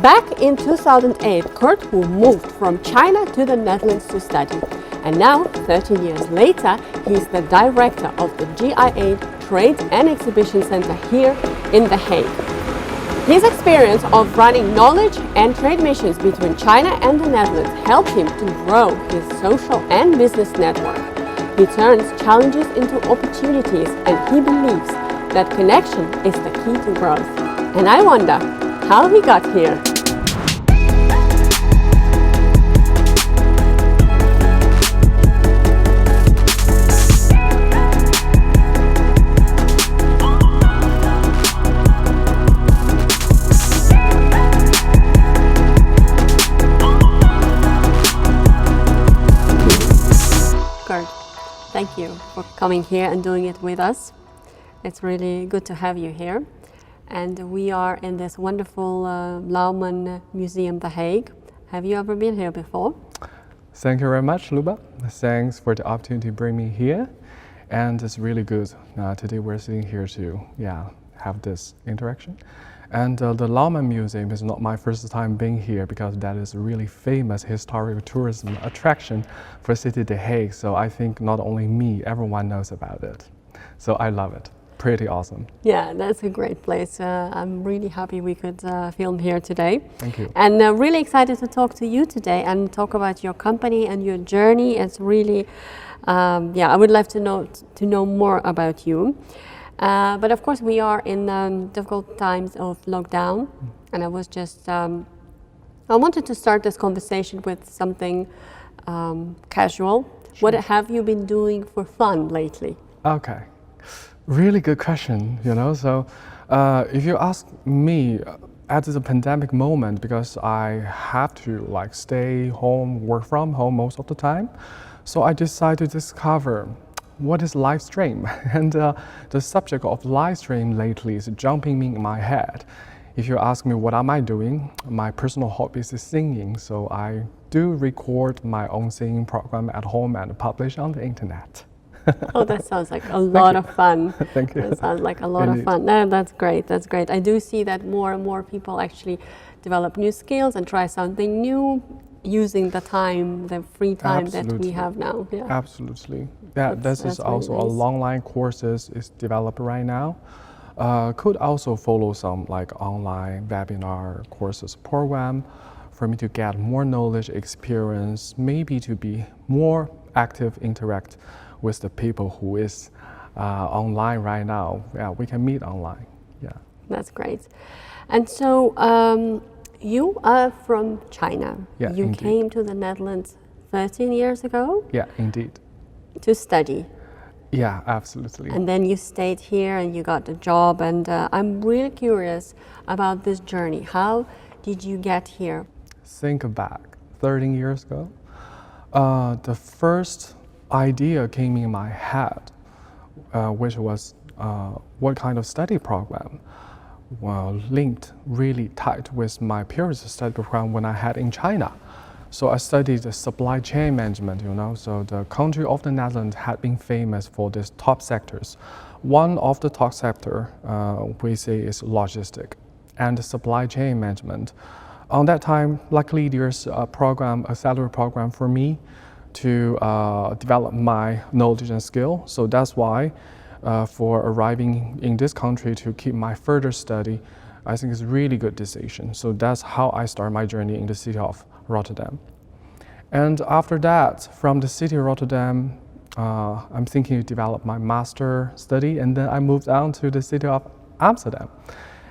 Back in 2008, Kurt moved from China to the Netherlands to study. And now, 13 years later, he's the director of the GIA Trade Exhibition Centre here in The Hague. His experience of running knowledge and trade missions between China and the Netherlands helped him to grow his social and business network. He turns challenges into opportunities, and he believes that connection is the key to growth. And I wonder how he got here. Kurt, thank you for coming here and doing it with us. It's really good to have you here. And we are in this wonderful Lauman Museum, The Hague. Have you ever been here before? Thank you very much, Luba. Thanks for the opportunity to bring me here. And it's really good. Today we're sitting here to have this interaction. And the Lauman Museum is not my first time being here because that is a really famous historical tourism attraction for city The Hague. So I think not only me, everyone knows about it. So I love it. Pretty awesome. Yeah, that's a great place. I'm really happy we could film here today. Thank you. And really excited to talk to you today and talk about your company and your journey. It's really, I would love to know more about you. But of course, we are in difficult times of lockdown, and I was just, I wanted to start this conversation with something casual. Sure. What have you been doing for fun lately? Okay. Really good question, So if you ask me at the pandemic moment, because I have to stay home, work from home most of the time, so I decided to discover what is live stream. And the subject of live stream lately is jumping in my head. If you ask me what am I doing, my personal hobby is singing, so I do record my own singing program at home and publish on the internet. Oh, that sounds like a lot of fun. Thank you. That sounds like a lot of fun. No, that's great. That's great. I do see that more and more people actually develop new skills and try something new using the time, the free time that we have now. Yeah. Absolutely. Yeah, this is also really nice. Online courses is developed right now. Could also follow some online webinar courses program for me to get more knowledge, experience, maybe to be more active, interact with the people who is online right now. Yeah, we can meet online. Yeah. That's great. And so you are from China. Yeah, you indeed. Came to the Netherlands 13 years ago? Yeah, indeed. To study? Yeah, absolutely. And then you stayed here and you got a job, and I'm really curious about this journey. How did you get here? Think back 13 years ago. The first idea came in my head, which was what kind of study program linked really tight with my previous study program when I had in China. So I studied the supply chain management, So the country of the Netherlands had been famous for these top sectors. One of the top sector we say is logistic and supply chain management. On that time, luckily there's a salary program for me to develop my knowledge and skill. So that's why for arriving in this country to keep my further study, I think it's a really good decision. So that's how I start my journey in the city of Rotterdam. And after that, from the city of Rotterdam, I'm thinking to develop my master study, and then I moved on to the city of Amsterdam.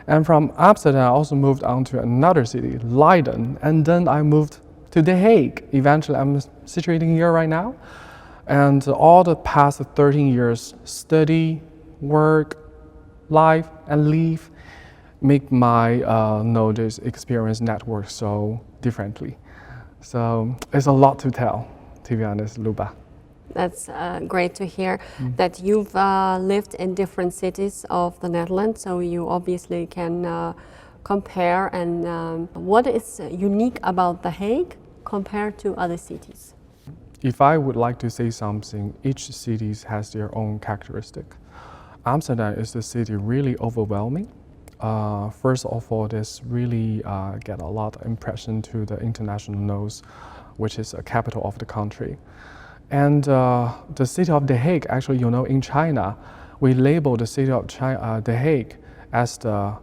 And from Amsterdam, I also moved on to another city, Leiden, and then I moved to The Hague. Eventually, I'm situated here right now. And all the past 13 years, study, work, life, and leave make my knowledge, experience, network so differently. So it's a lot to tell, to be honest, Luba. That's great to hear that you've lived in different cities of the Netherlands, so you obviously can compare. And what is unique about The Hague compared to other cities? If I would like to say something, each city has their own characteristic. Amsterdam is the city really overwhelming. First of all, this really get a lot of impression to the international nose, which is a capital of the country. And the city of The Hague, actually, in China, we label the city of The Hague as the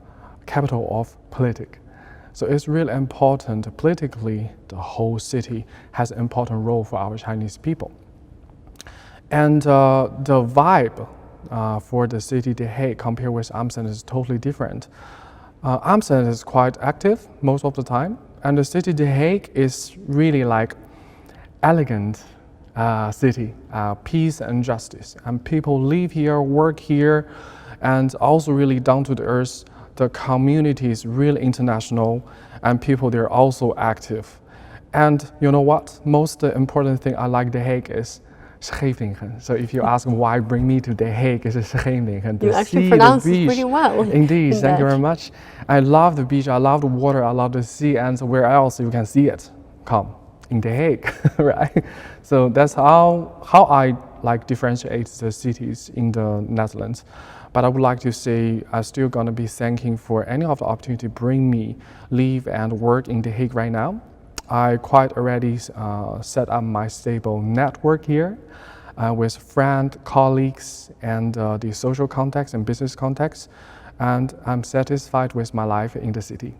capital of politics. So it's really important politically, the whole city has an important role for our Chinese people. And the vibe for the city The Hague compared with Amsterdam is totally different. Amsterdam is quite active most of the time, and the city The Hague is really like elegant city, peace and justice. And people live here, work here, and also really down to the earth. The community is really international, and people there are also active. And you know what? Most important thing I like The Hague is Scheveningen. So if you ask why bring me to The Hague, it's Scheveningen. You actually pronounce it pretty well. Indeed, thank you very much. I love the beach, I love the water, I love the sea, and so where else you can see it? Come in The Hague, right? So that's how I like differentiate the cities in the Netherlands. But I would like to say I'm still going to be thanking for any of the opportunity to bring me live and work in The Hague right now. I quite already set up my stable network here with friends, colleagues, and the social contacts and business contacts. And I'm satisfied with my life in the city.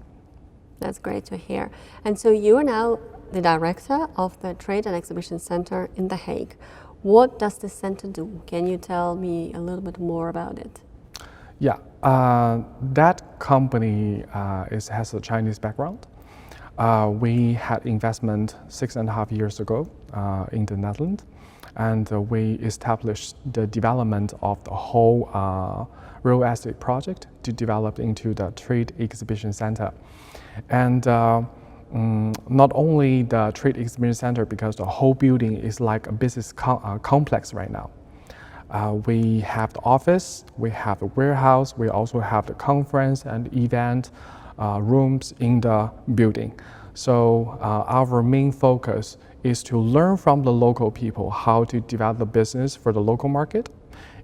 That's great to hear. And so you are now the director of the Trade and Exhibition Centre in The Hague. What does the center do? Can you tell me a little bit more about it? Yeah, that company has a Chinese background. We had investment 6.5 years ago in the Netherlands, and we established the development of the whole real estate project to develop into the Trade Exhibition Centre. And not only the Trade Exhibition Centre, because the whole building is like a business complex right now. We have the office, we have the warehouse, we also have the conference and event rooms in the building. So our main focus is to learn from the local people how to develop the business for the local market.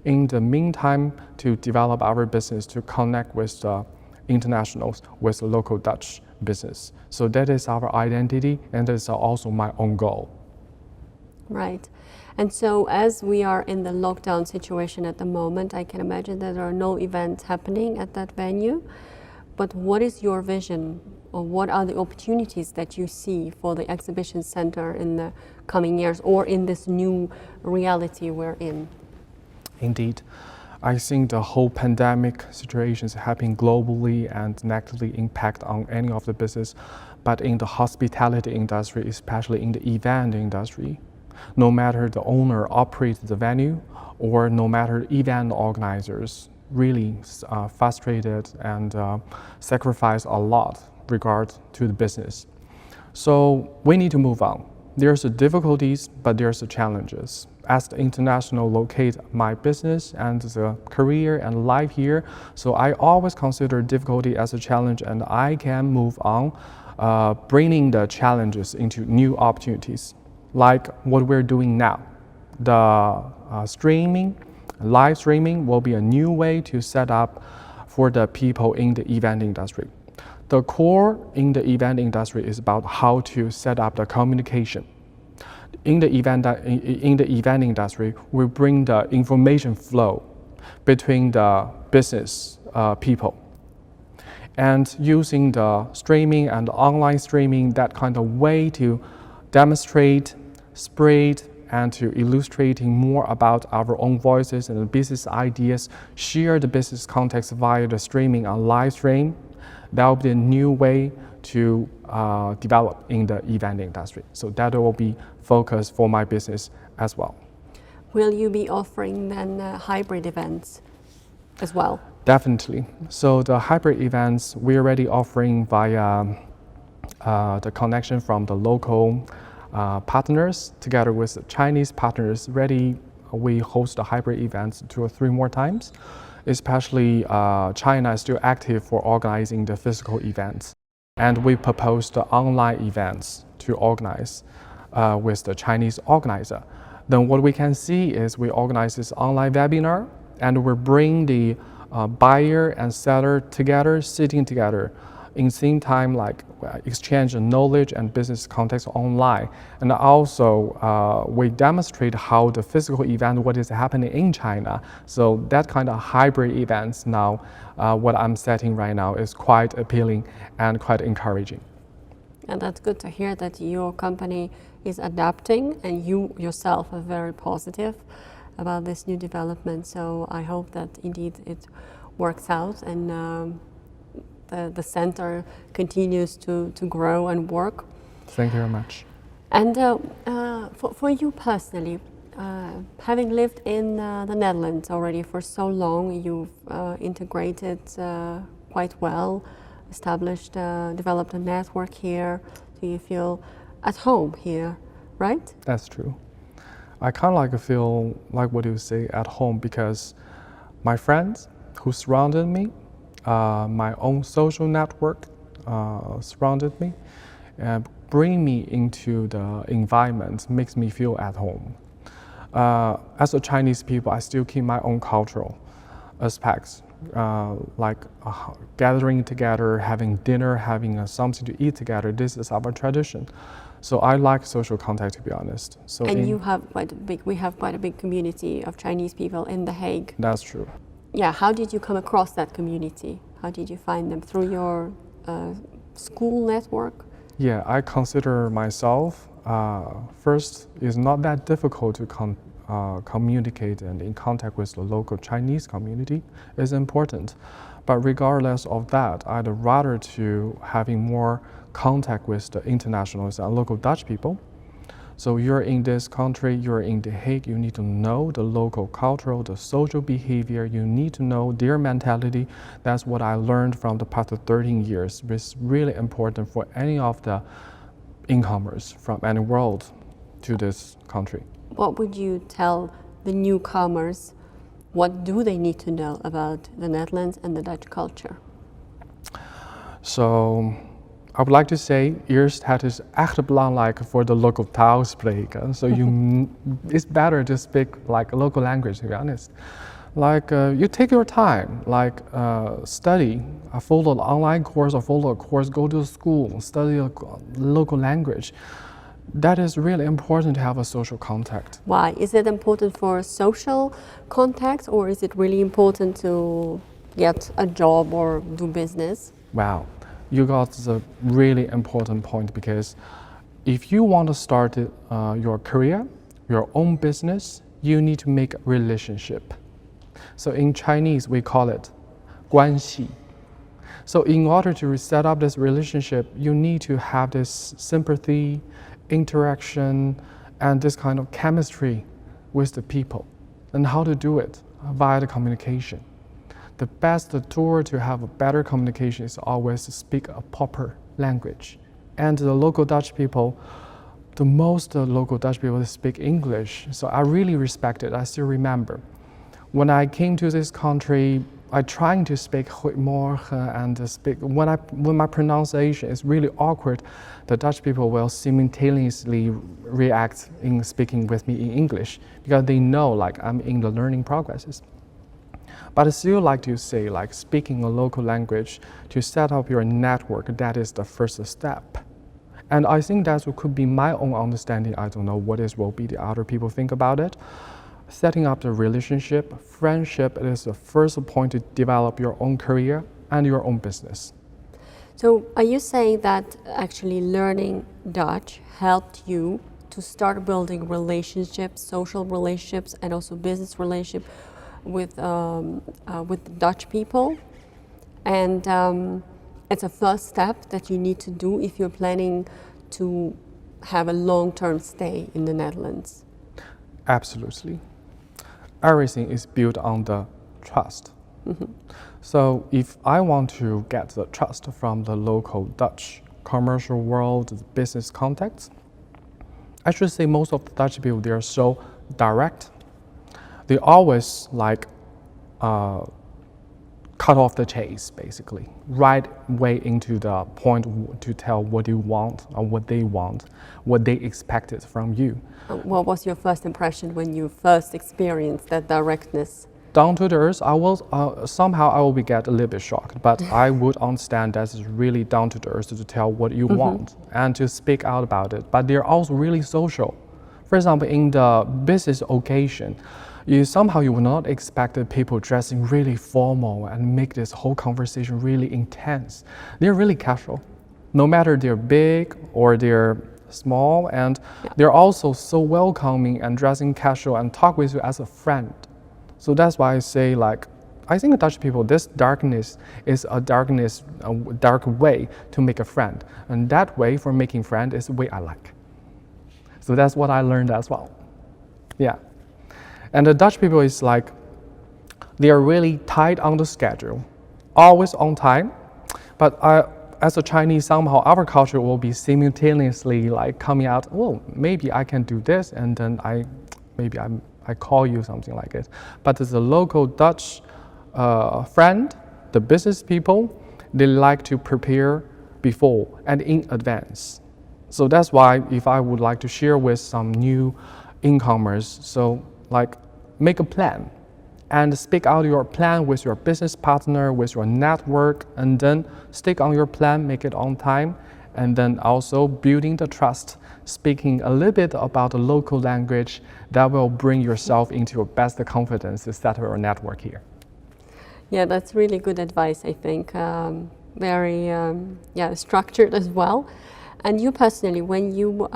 In the meantime, to develop our business to connect with the internationals, with the local Dutch business. So that is our identity, and that is also my own goal. Right. And so as we are in the lockdown situation at the moment, I can imagine that there are no events happening at that venue. But what is your vision, or what are the opportunities that you see for the exhibition center in the coming years, or in this new reality we're in? Indeed. I think the whole pandemic situation is happening globally and negatively impact on any of the business. But in the hospitality industry, especially in the event industry, no matter the owner operates the venue, or no matter event organizers, really frustrated and sacrifice a lot regard to the business. So we need to move on. There's the difficulties, but there's the challenges. As the international locate my business and the career and life here, so I always consider difficulty as a challenge, and I can move on, bringing the challenges into new opportunities, like what we're doing now. The live streaming will be a new way to set up for the people in the event industry. The core in the event industry is about how to set up the communication. In the event industry, we bring the information flow between the business people. And using the streaming and online streaming, that kind of way to demonstrate, spread, and to illustrating more about our own voices and business ideas, share the business context via the streaming and live stream. That will be a new way to develop in the event industry. So that will be focus for my business as well. Will you be offering then hybrid events as well? Definitely. So the hybrid events we're already offering via the connection from the local partners together with the Chinese partners. We host the hybrid events 2 or 3 more times. Especially China is still active for organizing the physical events. And we propose the online events to organize with the Chinese organizer. Then what we can see is we organize this online webinar, and we bring the buyer and seller together, sitting together, in same time like exchange knowledge and business context online. And also we demonstrate how the physical event, what is happening in China. So that kind of hybrid events now, what I'm setting right now is quite appealing and quite encouraging. And that's good to hear that your company is adapting and you yourself are very positive about this new development. So I hope that indeed it works out and the center continues to grow and work. Thank you very much. And for you personally, having lived in the Netherlands already for so long, you've integrated quite well, established, developed a network here. Do you feel at home here, right? That's true. I kind of like feel like what you say at home because my friends who surrounded me, my own social network surrounded me, bring me into the environment, makes me feel at home. As a Chinese people, I still keep my own cultural aspects, like gathering together, having dinner, having something to eat together. This is our tradition. So I like social contact, to be honest. So and you have we have quite a big community of Chinese people in The Hague. That's true. Yeah, how did you come across that community? How did you find them? Through your school network? Yeah, I consider myself, first, it's not that difficult to communicate and in contact with the local Chinese community. It's important. But regardless of that, I'd rather to having more contact with the internationals and local Dutch people. So you're in this country, you're in The Hague, you need to know the local cultural, the social behavior, you need to know their mentality. That's what I learned from the past 13 years. It's really important for any of the incomers from any world to this country. What would you tell the newcomers? What do they need to know about the Netherlands and the Dutch culture? So I would like to say, eerst, het is echt belangrijk voor de local taal spreken. So it's better to speak like a local language, to be honest. Like you take your time, like study, follow an online course or follow a course, go to school, study a local language. That is really important to have a social contact. Why? Is it important for social contact or is it really important to get a job or do business? Wow. You got the really important point because if you want to start your career, your own business, you need to make a relationship. So in Chinese, we call it 关系. So in order to set up this relationship, you need to have this sympathy, interaction, and this kind of chemistry with the people. And how to do it? Via the communication. The best tool to have a better communication is always to speak a proper language. And the local Dutch people, the most local Dutch people speak English. So I really respect it. I still remember. When I came to this country, I trying to speak goedemorgen and speak, when my pronunciation is really awkward, the Dutch people will simultaneously react in speaking with me in English because they know like I'm in the learning progresses. But I still like to say, like speaking a local language to set up your network, that is the first step. And I think that could be my own understanding. I don't know what will be the other people think about it. Setting up the relationship, friendship is the first point to develop your own career and your own business. So are you saying that actually learning Dutch helped you to start building relationships, social relationships, and also business relationships with the Dutch people, and it's a first step that you need to do if you're planning to have a long-term stay in the Netherlands? Absolutely. Everything is built on the trust. Mm-hmm. So if I want to get the trust from the local Dutch commercial world, the business contacts, I should say most of the Dutch people, they are so direct. They always like cut off the chase, basically, right way into the point to tell what you want or what they want, what they expected from you. What was your first impression when you first experienced that directness? down to the earth, I will somehow I will be get a little bit shocked, but I would understand that it's really down to the earth to tell what you want and to speak out about it. But they're also really social. For example, in the business occasion, you will not expect the people dressing really formal and make this whole conversation really intense. They're really casual, no matter they're big or they're small, and they're also so welcoming and dressing casual and talk with you as a friend. So that's why I say, like, I think Dutch people, this darkness is a dark way to make a friend, and that way for making friend is the way I like. So that's what I learned as well. Yeah. And the Dutch people is like, they are really tight on the schedule, always on time. But as a Chinese, somehow our culture will be simultaneously like coming out, oh, maybe I can do this, and then I call you something like it. But as a local Dutch friend, the business people, they like to prepare before and in advance. So that's why if I would like to share with some new incomers, so like make a plan and speak out your plan with your business partner, with your network, and then stick on your plan, make it on time, and then also building the trust, speaking a little bit about the local language that will bring yourself into your best confidence to set up your network here. Yeah, that's really good advice, I think. Very structured as well. And you personally, when you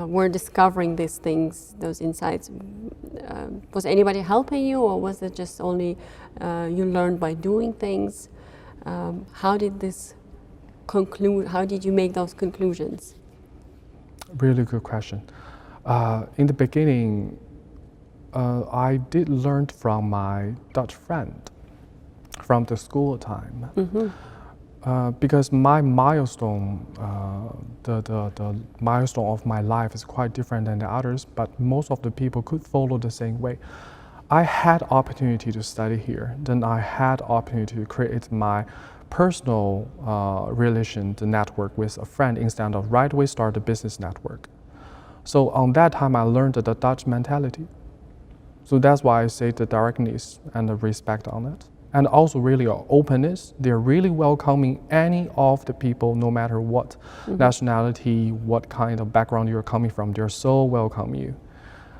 were discovering these things, those insights, was anybody helping you, or was it just only you learned by doing things? How did this conclude? How did you make those conclusions? Really good question. In the beginning, I did learn from my Dutch friend from the school time. Because my milestone, the milestone of my life is quite different than the others, but most of the people could follow the same way. I had opportunity to study here, then I had opportunity to create my personal relation, the network with a friend instead of right away start a business network. So on that time, I learned the Dutch mentality. So that's why I say the directness and the respect on it. And also really openness. They're really welcoming any of the people, no matter what nationality, what kind of background you're coming from. They're so welcome you.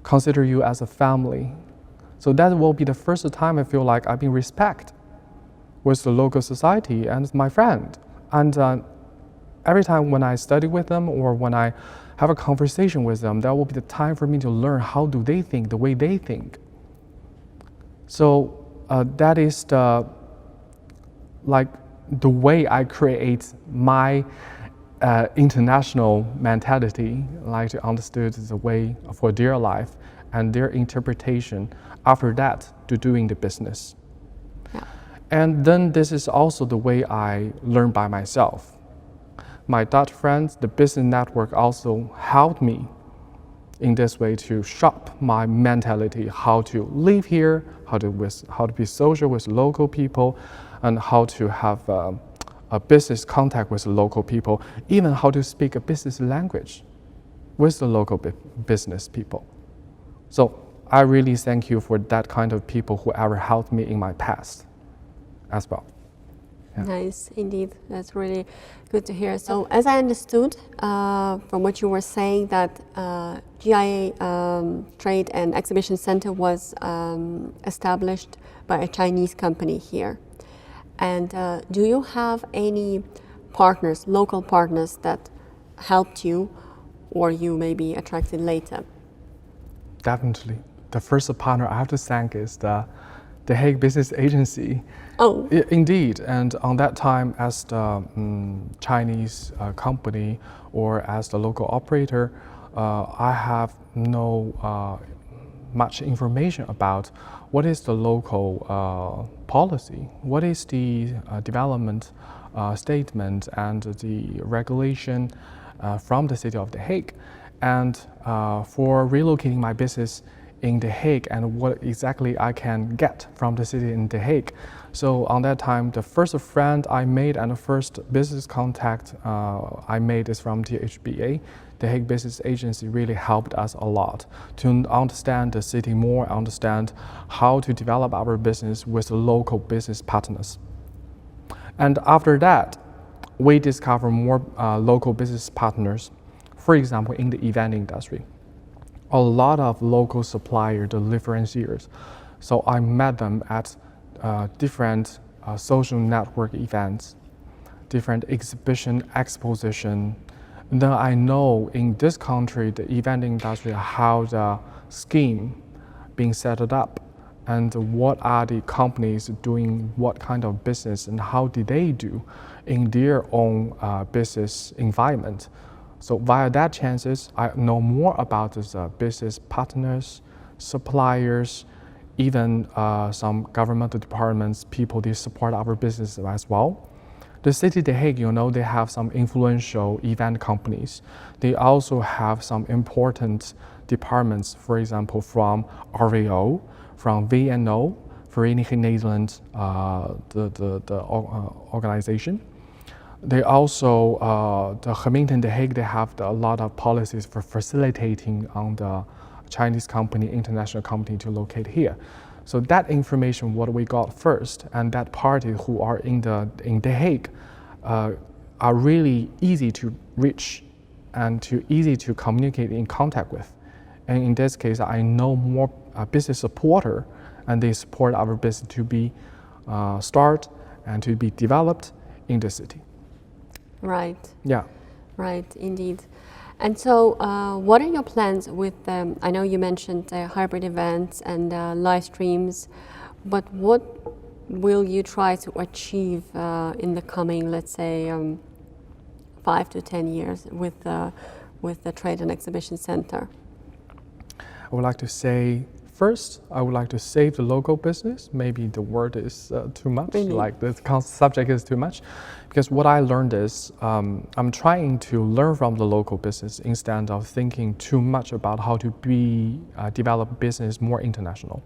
Consider you as a family. So that will be the first time I feel like I've been respected with the local society and my friend. And every time when I study with them or when I have a conversation with them, that will be the time for me to learn how do they think, the way they think. So that is the way I create my international mentality, like to understand the way for their life and their interpretation after that to doing the business. Yeah. And then this is also the way I learn by myself. My Dutch friends, the business network also helped me in this way to shape my mentality, how to live here, how to be social with local people, and how to have a business contact with local people, even how to speak a business language with the local business people. So I really thank you for that kind of people who ever helped me in my past as well. Yeah. Nice, indeed. That's really good to hear. So as I understood from what you were saying, that GIA Trade and Exhibition Centre was established by a Chinese company here. And do you have any partners, local partners, that helped you or you maybe attracted later? Definitely. The first partner I have to thank is the Hague Business Agency. Oh. Indeed, and on that time as the Chinese company or as the local operator, I have no much information about what is the local policy, what is the development statement and the regulation from the city of The Hague. And for relocating my business in The Hague and what exactly I can get from the city in The Hague. So on that time, the first friend I made and the first business contact I made is from THBA. The Hague Business Agency really helped us a lot to understand the city more, understand how to develop our business with local business partners. And after that, we discover more local business partners, for example, in the event industry. A lot of local suppliers, the differentiators. So I met them at different social network events, different exposition. Then I know in this country, the event industry, how the scheme being set up and what are the companies doing what kind of business and how did they do in their own business environment. So via that chances, I know more about the business partners, suppliers, even some governmental departments, people, they support our business as well. The city of The Hague, they have some influential event companies. They also have some important departments, for example, from RVO, from VNO, Vereniging Nederland, the organization. They also, the gemeente The Hague, they have a lot of policies for facilitating on the Chinese company, international company to locate here. So that information, what we got first, and that party who are in The Hague are really easy to reach and easy to communicate in contact with. And in this case, I know more business supporter, and they support our business to be start and to be developed in the city. Right. Yeah. Right, indeed. And so, what are your plans with, I know you mentioned hybrid events and live streams, but what will you try to achieve in the coming, let's say, 5 to 10 years with the Trade and Exhibition Centre? I would like to say, first, I would like to save the local business. Maybe the word is too much, really? Like the subject is too much. Because what I learned is I'm trying to learn from the local business instead of thinking too much about how to develop business more international.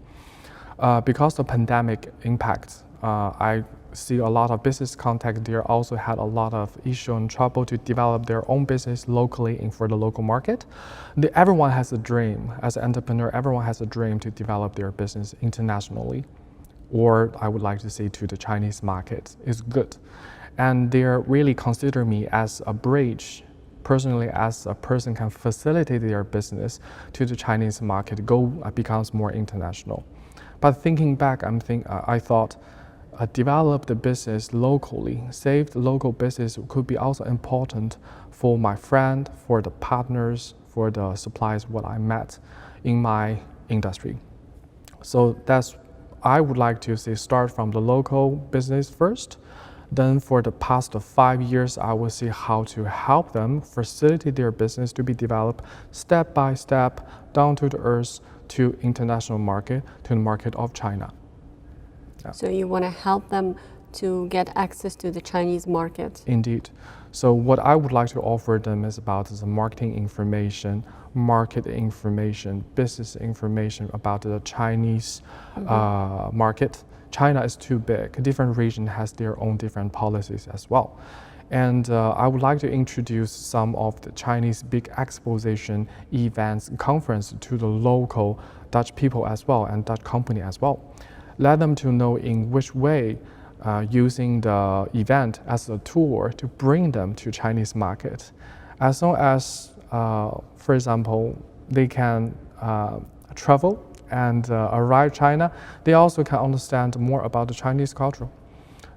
Because the pandemic impact, I see a lot of business contacts there also had a lot of issue and trouble to develop their own business locally and for the local market. Everyone has a dream. As an entrepreneur, everyone has a dream to develop their business internationally, or I would like to say to the Chinese market. It's good. And they really consider me as a bridge, personally as a person can facilitate their business to the Chinese market, becomes more international. But thinking back, I thought, develop the business locally, save the local business could be also important for my friend, for the partners, for the suppliers, what I met in my industry. So I would like to say start from the local business first. Then for the past 5 years, I will see how to help them facilitate their business to be developed step by step down to the earth to international market, to the market of China. Yeah. So you want to help them to get access to the Chinese market? Indeed. So what I would like to offer them is about the marketing information, market information, business information about the Chinese market. China is too big. Different region has their own different policies as well. And I would like to introduce some of the Chinese big exposition events, conference to the local Dutch people as well and Dutch company as well. Let them to know in which way using the event as a tool to bring them to Chinese market. As long as, for example, they can travel and arrive China, they also can understand more about the Chinese culture.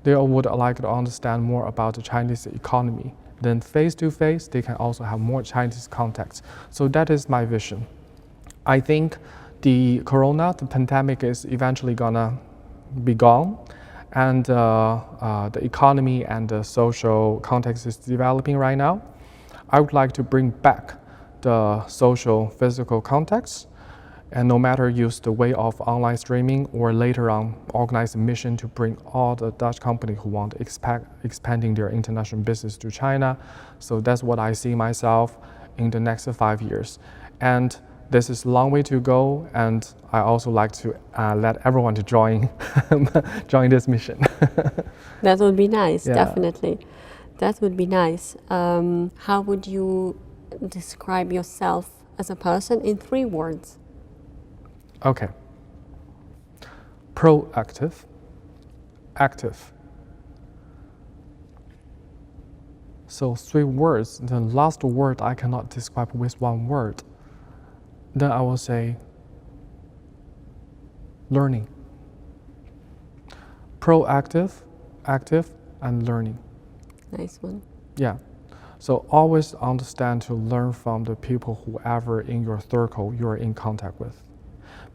They would like to understand more about the Chinese economy. Then face to face, they can also have more Chinese contacts. So that is my vision. I think the pandemic is eventually gonna be gone, and the economy and the social context is developing right now. I would like to bring back the social physical context, and no matter use the way of online streaming or later on organize a mission to bring all the Dutch companies who want to expanding their international business to China. So that's what I see myself in the next 5 years. And this is a long way to go, and I also like to let everyone to join join this mission. That would be nice, Yeah. definitely. That would be nice. How would you describe yourself as a person in 3 words? Okay. Proactive, active. So 3 words. The last word I cannot describe with 1 word. Then I will say learning. Proactive, active, and learning. Nice one. Yeah. So always understand to learn from the people whoever in your circle you're in contact with.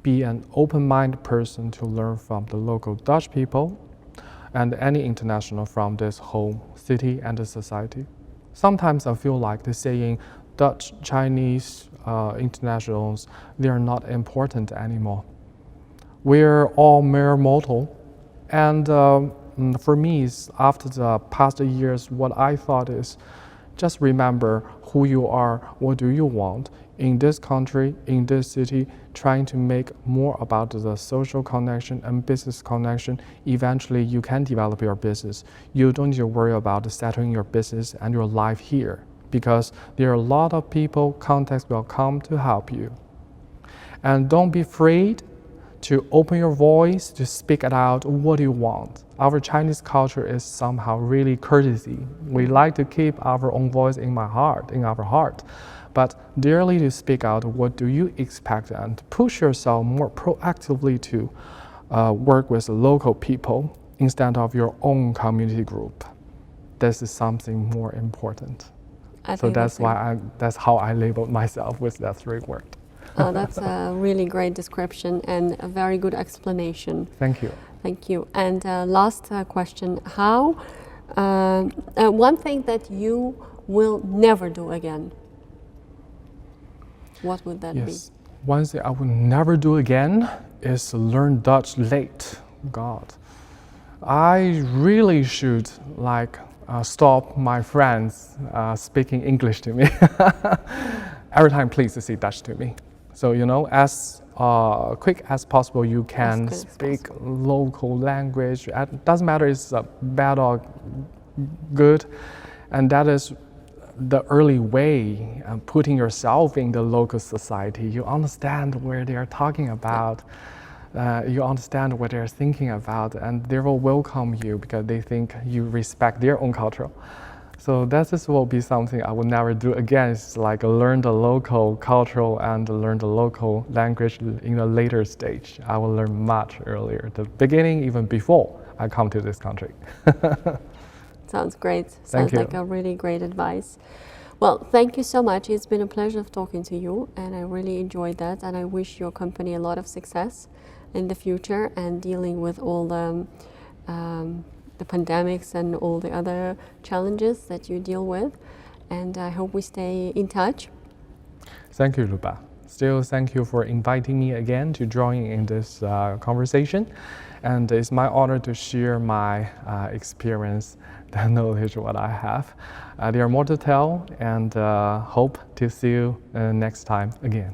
Be an open-minded person to learn from the local Dutch people and any international from this whole city and the society. Sometimes I feel like the saying Dutch, Chinese, internationals, they are not important anymore. We're all mere mortal. And for me, after the past years, what I thought is just remember who you are, what do you want in this country, in this city, trying to make more about the social connection and business connection. Eventually, you can develop your business. You don't need to worry about settling your business and your life here because there are a lot of people, contacts will come to help you. And don't be afraid to open your voice, to speak it out what you want. Our Chinese culture is somehow really courtesy. We like to keep our own voice in our heart. But dearly to speak out what do you expect and push yourself more proactively to work with local people instead of your own community group. This is something more important. So that's that's how I labeled myself with that 3 words. Oh, that's a really great description and a very good explanation. Thank you. Thank you. And last question, how, one thing that you will never do again, what would that be? One thing I would never do again is learn Dutch late. God. I really should stop my friends speaking English to me. Every time please say Dutch to me. So, as quick as possible, you can speak local language. It doesn't matter if it's bad or good. And that is the early way, putting yourself in the local society. You understand where they are talking about. You understand what they're thinking about. And they will welcome you because they think you respect their own culture. So that will be something I would never do again. It's like learn the local culture and learn the local language in a later stage. I will learn much earlier, the beginning even before I come to this country. Sounds great. Thank Sounds you. like a really great advice. Well, thank you so much. It's been a pleasure talking to you and I really enjoyed that and I wish your company a lot of success in the future and dealing with all the pandemics and all the other challenges that you deal with. And I hope we stay in touch. Thank you, Luba. Still, thank you for inviting me again to join in this conversation. And it's my honor to share my experience, the knowledge what I have. There are more to tell and hope to see you next time again.